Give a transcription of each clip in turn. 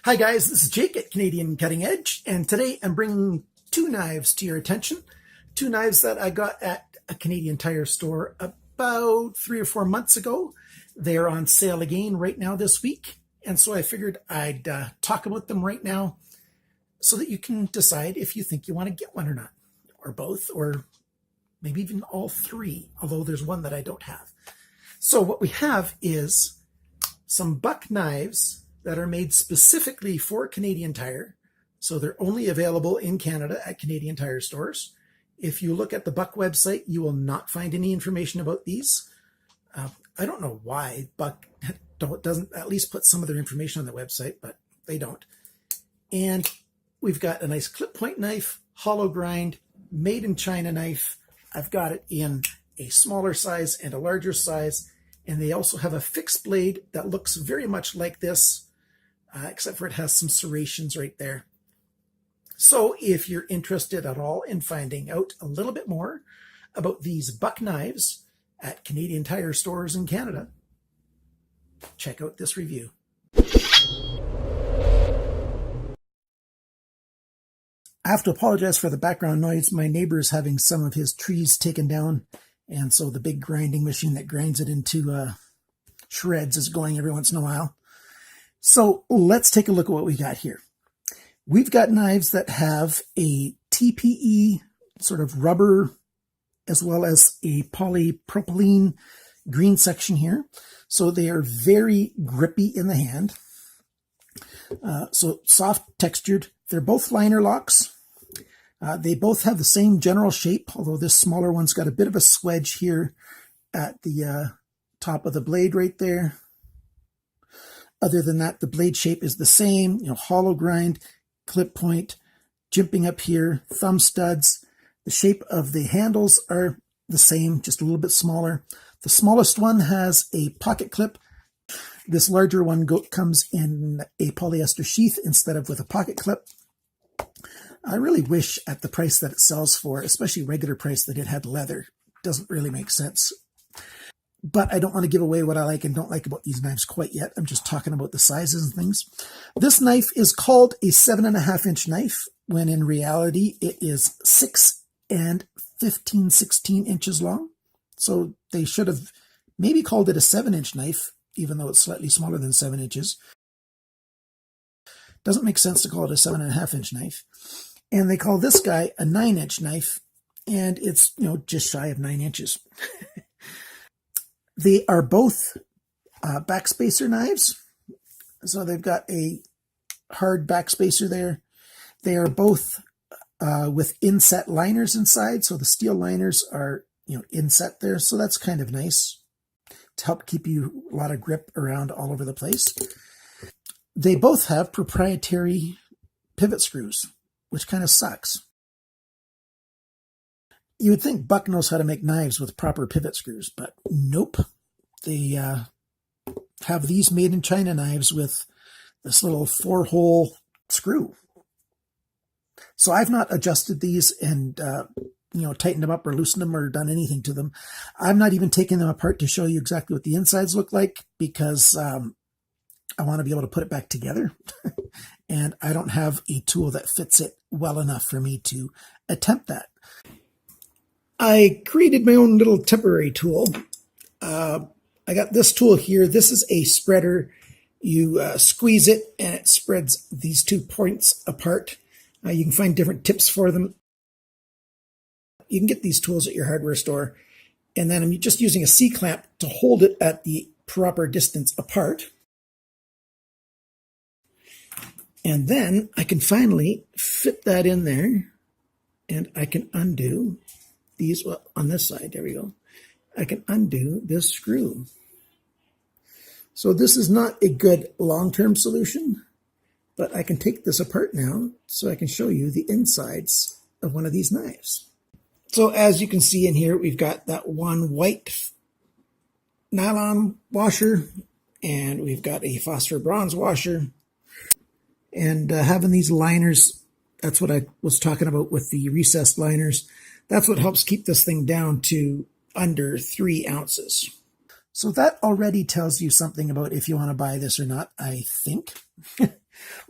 Hi guys, this is Jake at Canadian Cutting Edge, and today I'm bringing two knives to your attention. Two knives that I got at a Canadian Tire store about 3 or 4 months ago. They're on sale again right now this week, and so I figured I'd talk about them right now so that you can decide if you think you want to get one or not, or both, or maybe even all three, although there's one that I don't have. So what we have is some buck knives that are made specifically for Canadian Tire. So they're only available in Canada at Canadian Tire stores. If you look at the Buck website, you will not find any information about these. I don't know why Buck doesn't at least put some of their information on the website, but they don't. And we've got a nice clip point knife, hollow grind, made in China knife. I've got it in a smaller size and a larger size. And they also have a fixed blade that looks very much like this, except for it has some serrations right there. So if you're interested at all in finding out a little bit more about these buck knives at Canadian Tire stores in Canada, check out this review. I have to apologize for the background noise. My neighbor is having some of his trees taken down, and so the big grinding machine that grinds it into shreds is going every once in a while. So let's take a look at what we got here. We've got knives that have a TPE sort of rubber as well as a polypropylene green section here. So they are very grippy in the hand. So soft textured. They're both liner locks. They both have the same general shape, although this smaller one's got a bit of a swedge here at the top of the blade right there. Other than that, the blade shape is the same, hollow grind, clip point, jimping up here, thumb studs. The shape of the handles are the same, just a little bit smaller. The smallest one has a pocket clip. This larger one comes in a polyester sheath instead of with a pocket clip. I really wish at the price that it sells for, especially regular price, that it had leather. It doesn't really make sense. But I don't want to give away what I like and don't like about these knives quite yet. I'm just talking about the sizes and things. This knife is called a 7.5-inch knife, when in reality it is 6 and 15/16 inches long. So they should have maybe called it a 7-inch knife, even though it's slightly smaller than 7 inches. Doesn't make sense to call it a 7.5-inch knife. And they call this guy a 9-inch knife, and it's, just shy of 9 inches. They are both backspacer knives. So they've got a hard backspacer there. They are both with inset liners inside. So the steel liners are, inset there. So that's kind of nice to help keep you a lot of grip around all over the place. They both have proprietary pivot screws, which kind of sucks. You would think Buck knows how to make knives with proper pivot screws, but nope. They have these made in China knives with this little 4-hole screw. So I've not adjusted these and, tightened them up or loosened them or done anything to them. I'm not even taking them apart to show you exactly what the insides look like because I want to be able to put it back together. And I don't have a tool that fits it well enough for me to attempt that. I created my own little temporary tool. I got this tool here. This is a spreader. You squeeze it and it spreads these 2 points apart. You can find different tips for them. You can get these tools at your hardware store. And then I'm just using a C-clamp to hold it at the proper distance apart. And then I can finally fit that in there, and I can undo these, well, on this side, there we go. I can undo this screw. So this is not a good long-term solution, but I can take this apart now so I can show you the insides of one of these knives. So as you can see in here, we've got that one white nylon washer, and we've got a phosphor bronze washer. And having these liners, that's what I was talking about with the recessed liners. That's what helps keep this thing down to under 3 ounces. So that already tells you something about if you want to buy this or not, I think.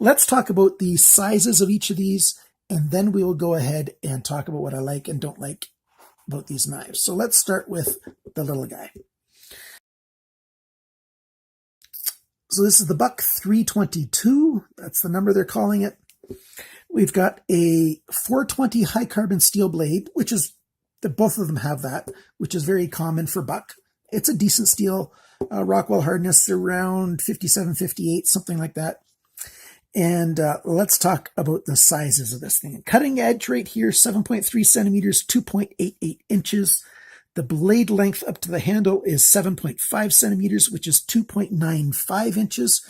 Let's talk about the sizes of each of these, and then we will go ahead and talk about what I like and don't like about these knives. So let's start with the little guy. So this is the Buck 322. That's the number they're calling it. We've got a 420 high carbon steel blade, which is, both of them have that, which is very common for Buck. It's a decent steel, Rockwell hardness around 57, 58, something like that. And let's talk about the sizes of this thing. Cutting edge right here, 7.3 centimeters, 2.88 inches. The blade length up to the handle is 7.5 centimeters, which is 2.95 inches.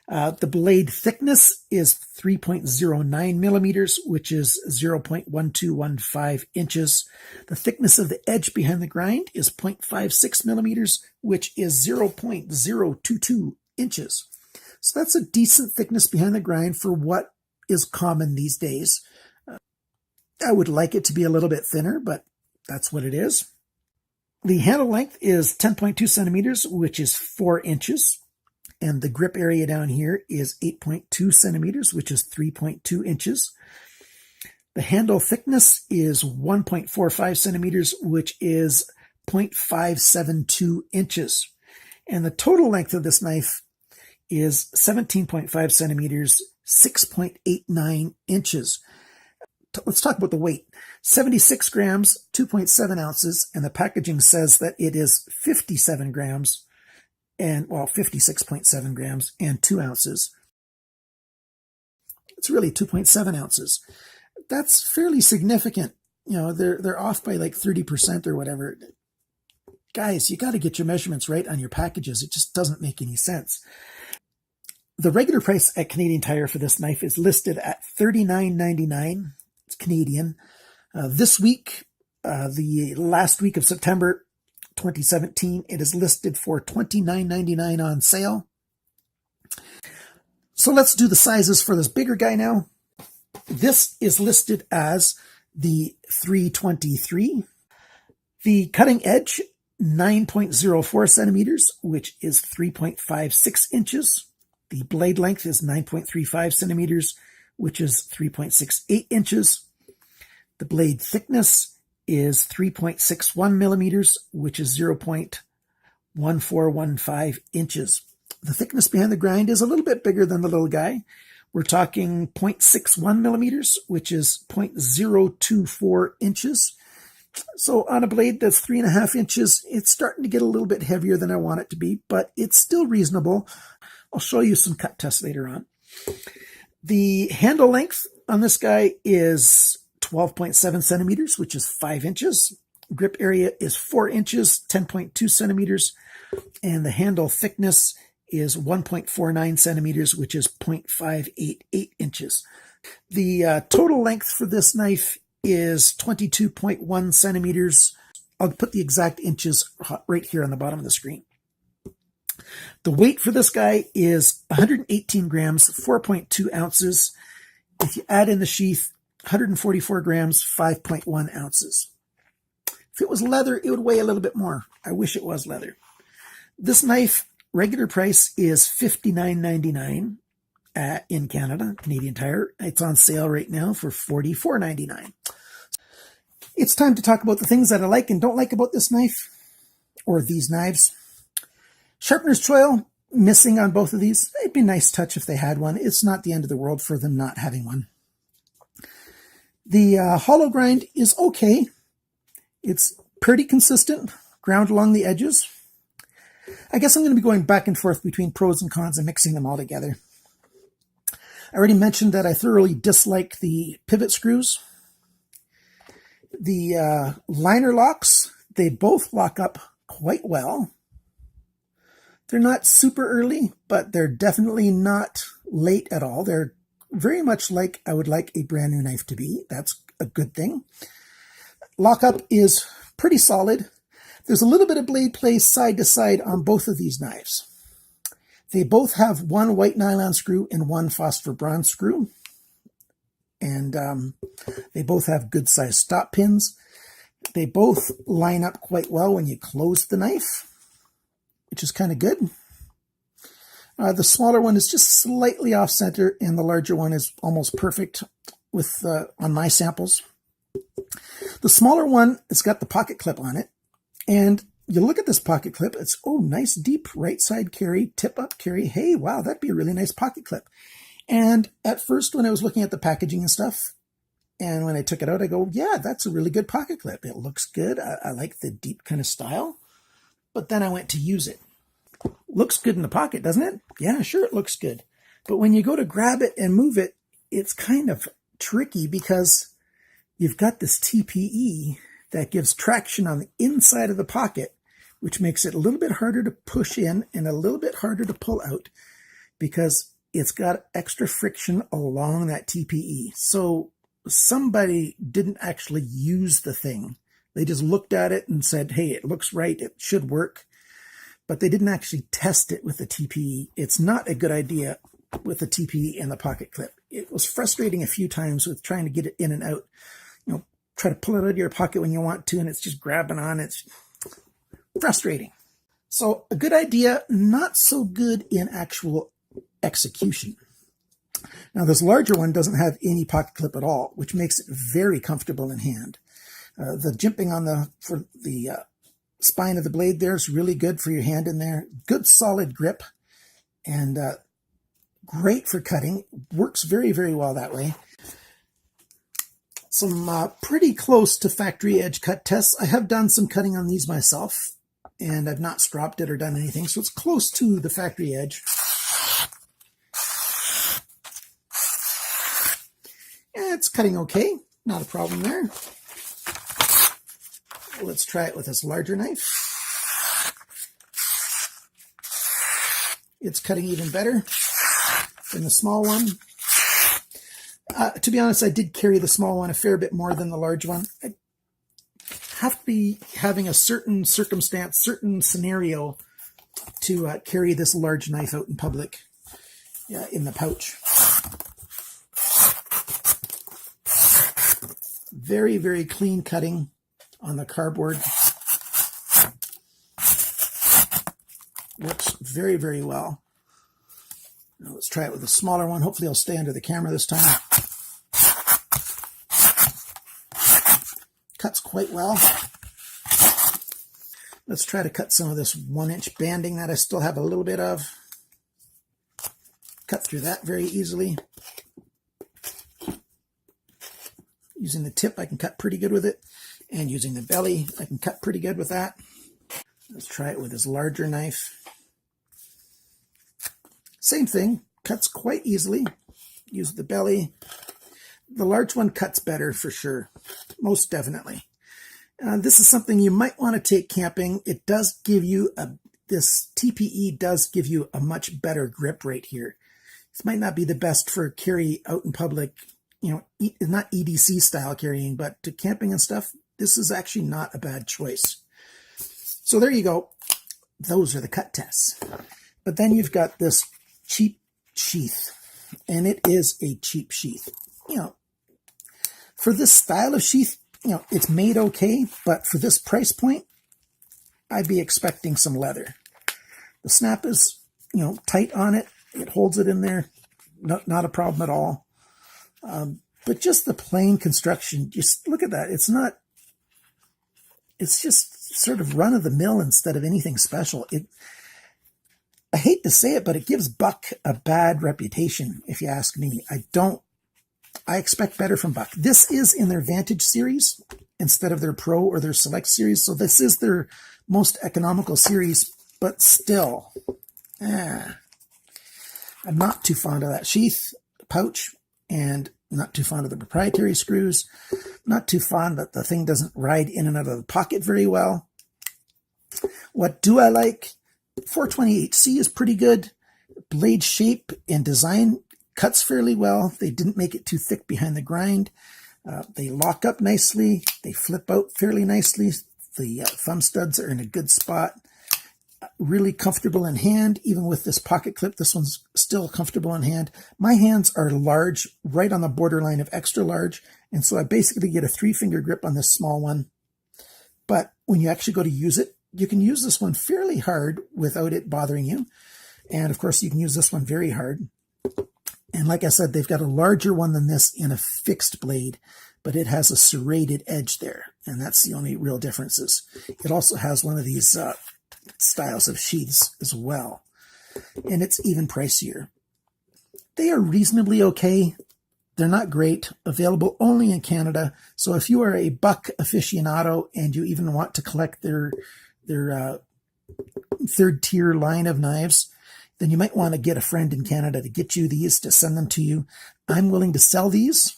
The blade thickness is 3.09 millimeters, which is 0.1215 inches. The thickness of the edge behind the grind is 0.56 millimeters, which is 0.022 inches. So that's a decent thickness behind the grind for what is common these days. I would like it to be a little bit thinner, but that's what it is. The handle length is 10.2 centimeters, which is 4 inches. And the grip area down here is 8.2 centimeters, which is 3.2 inches. The handle thickness is 1.45 centimeters, which is 0.572 inches. And the total length of this knife is 17.5 centimeters, 6.89 inches. Let's talk about the weight. 76 grams, 2.7 ounces, and the packaging says that it is 57 grams, and, well, 56.7 grams and 2 ounces. It's really 2.7 ounces. That's fairly significant. You know, they're off by like 30% or whatever. Guys, you got to get your measurements right on your packages. It just doesn't make any sense. The regular price at Canadian Tire for this knife is listed at $39.99. It's Canadian. This week, the last week of September 2017, it is listed for $29.99 on sale. So let's do the sizes for this bigger guy now. This is listed as the 323. The cutting edge, 9.04 centimeters, which is 3.56 inches. The blade length is 9.35 centimeters, which is 3.68 inches. The blade thickness is 3.61 millimeters, which is 0.1415 inches. The thickness behind the grind is a little bit bigger than the little guy. We're talking 0.61 millimeters, which is 0.024 inches. So on a blade that's 3.5 inches, it's starting to get a little bit heavier than I want it to be, but it's still reasonable. I'll show you some cut tests later on. The handle length on this guy is 12.7 centimeters, which is 5 inches. Grip area is 4 inches, 10.2 centimeters. And the handle thickness is 1.49 centimeters, which is 0.588 inches. The total length for this knife is 22.1 centimeters. I'll put the exact inches right here on the bottom of the screen. The weight for this guy is 118 grams, 4.2 ounces. If you add in the sheath, 144 grams, 5.1 ounces. If it was leather, it would weigh a little bit more. I wish it was leather. This knife, regular price is $59.99 in Canada, Canadian Tire. It's on sale right now for $44.99. It's time to talk about the things that I like and don't like about this knife, or these knives. Sharpener's choil, missing on both of these. It'd be a nice touch if they had one. It's not the end of the world for them not having one. The hollow grind is okay. It's pretty consistent, ground along the edges. I guess I'm going to be going back and forth between pros and cons and mixing them all together. I already mentioned that I thoroughly dislike the pivot screws. The liner locks, they both lock up quite well. They're not super early, but they're definitely not late at all. They're very much like I would like a brand new knife to be. That's a good thing. Lockup is pretty solid. There's a little bit of blade play side to side on both of these knives. They both have one white nylon screw and one phosphor bronze screw. And they both have good sized stop pins. They both line up quite well when you close the knife, which is kind of good. The smaller one is just slightly off center, and the larger one is almost perfect with on my samples. The smaller one, it's got the pocket clip on it, and you look at this pocket clip, it's, oh, nice deep right side carry, tip up carry. Hey, wow, that'd be a really nice pocket clip. And at first, when I was looking at the packaging and stuff, and when I took it out, I go, yeah, that's a really good pocket clip. It looks good. I like the deep kind of style. But then I went to use it. Looks good in the pocket, doesn't it? Yeah, sure, it looks good. But when you go to grab it and move it, it's kind of tricky because you've got this TPE that gives traction on the inside of the pocket, which makes it a little bit harder to push in and a little bit harder to pull out because it's got extra friction along that TPE. So somebody didn't actually use the thing. They just looked at it and said, hey, it looks right, it should work. But they didn't actually test it with the TPE. It's not a good idea with the TPE and the pocket clip. It was frustrating a few times with trying to get it in and out. You know, try to pull it out of your pocket when you want to, and it's just grabbing on. It's frustrating. So a good idea, not so good in actual execution. Now, this larger one doesn't have any pocket clip at all, which makes it very comfortable in hand. The jimping on the spine of the blade there is really good for your hand in there. Good solid grip and great for cutting. Works very, very well that way. Some pretty close to factory edge cut tests. I have done some cutting on these myself, and I've not stropped it or done anything, so it's close to the factory edge. Yeah, it's cutting okay. Not a problem there. Let's try it with this larger knife. It's cutting even better than the small one. To be honest, I did carry the small one a fair bit more than the large one. I have to be having a certain circumstance, certain scenario to carry this large knife out in public in the pouch. Very, very clean cutting on the cardboard. Works very, very well. Now let's try it with a smaller one. Hopefully I'll stay under the camera this time. Cuts quite well. Let's try to cut some of this 1-inch banding that I still have a little bit of. Cut through that very easily. Using the tip, I can cut pretty good with it. And using the belly, I can cut pretty good with that. Let's try it with this larger knife. Same thing, cuts quite easily. Use the belly. The large one cuts better for sure, most definitely. This is something you might want to take camping. It does give you this TPE does give you a much better grip right here. This might not be the best for carry out in public, you know, not EDC style carrying, but to camping and stuff, this is actually not a bad choice. So there you go. Those are the cut tests. But then you've got this cheap sheath, and it is a cheap sheath. You know, for this style of sheath, you know, it's made okay, but for this price point, I'd be expecting some leather. The snap is, you know, tight on it. It holds it in there. Not a problem at all. But just the plain construction, just look at that. It's just sort of run of the mill instead of anything special. I hate to say it, but it gives Buck a bad reputation, if you ask me. I expect better from Buck. This is in their Vantage series instead of their Pro or their Select series. So this is their most economical series, but still, I'm not too fond of that sheath pouch, and not too fond of the proprietary screws. Not too fond that the thing doesn't ride in and out of the pocket very well. What do I like? 420HC is pretty good. Blade shape and design cuts fairly well. They didn't make it too thick behind the grind. They lock up nicely. They flip out fairly nicely. The thumb studs are in a good spot. Really comfortable in hand, even with this pocket clip. This one's still comfortable in hand. My hands are large, right on the borderline of extra large, and so I basically get a 3-finger grip on this small one. But when you actually go to use it, you can use this one fairly hard without it bothering you. And of course, you can use this one very hard. And like I said, they've got a larger one than this in a fixed blade, but it has a serrated edge there. And that's the only real differences. It also has one of these styles of sheaths as well. And it's even pricier. They are reasonably okay. They're not great. Available only in Canada. So if you are a buck aficionado and you even want to collect their third tier line of knives, then you might want to get a friend in Canada to get you these, to send them to you. I'm willing to sell these,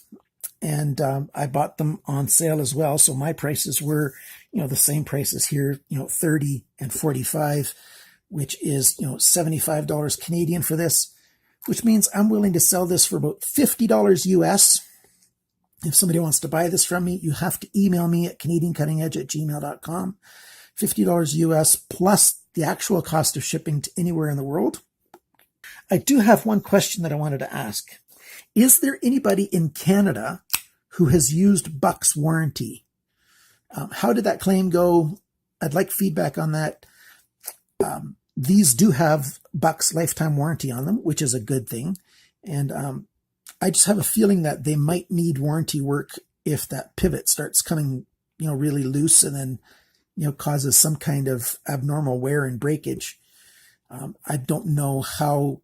and I bought them on sale as well. So my prices were, the same prices here, 30 and 45, which is, $75 Canadian for this, which means I'm willing to sell this for about $50 US. If somebody wants to buy this from me, you have to email me at canadiancuttingedge@gmail.com. $50 US plus the actual cost of shipping to anywhere in the world. I do have one question that I wanted to ask. Is there anybody in Canada who has used Buck's warranty? How did that claim go? I'd like feedback on that. These do have Buck's lifetime warranty on them, which is a good thing. And I just have a feeling that they might need warranty work if that pivot starts coming, really loose and then, causes some kind of abnormal wear and breakage. I don't know how,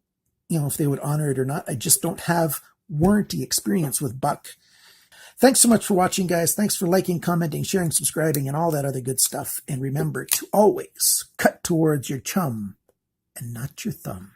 if they would honor it or not. I just don't have warranty experience with Buck. Thanks so much for watching, guys. Thanks for liking, commenting, sharing, subscribing, and all that other good stuff. And remember to always cut towards your chum and not your thumb.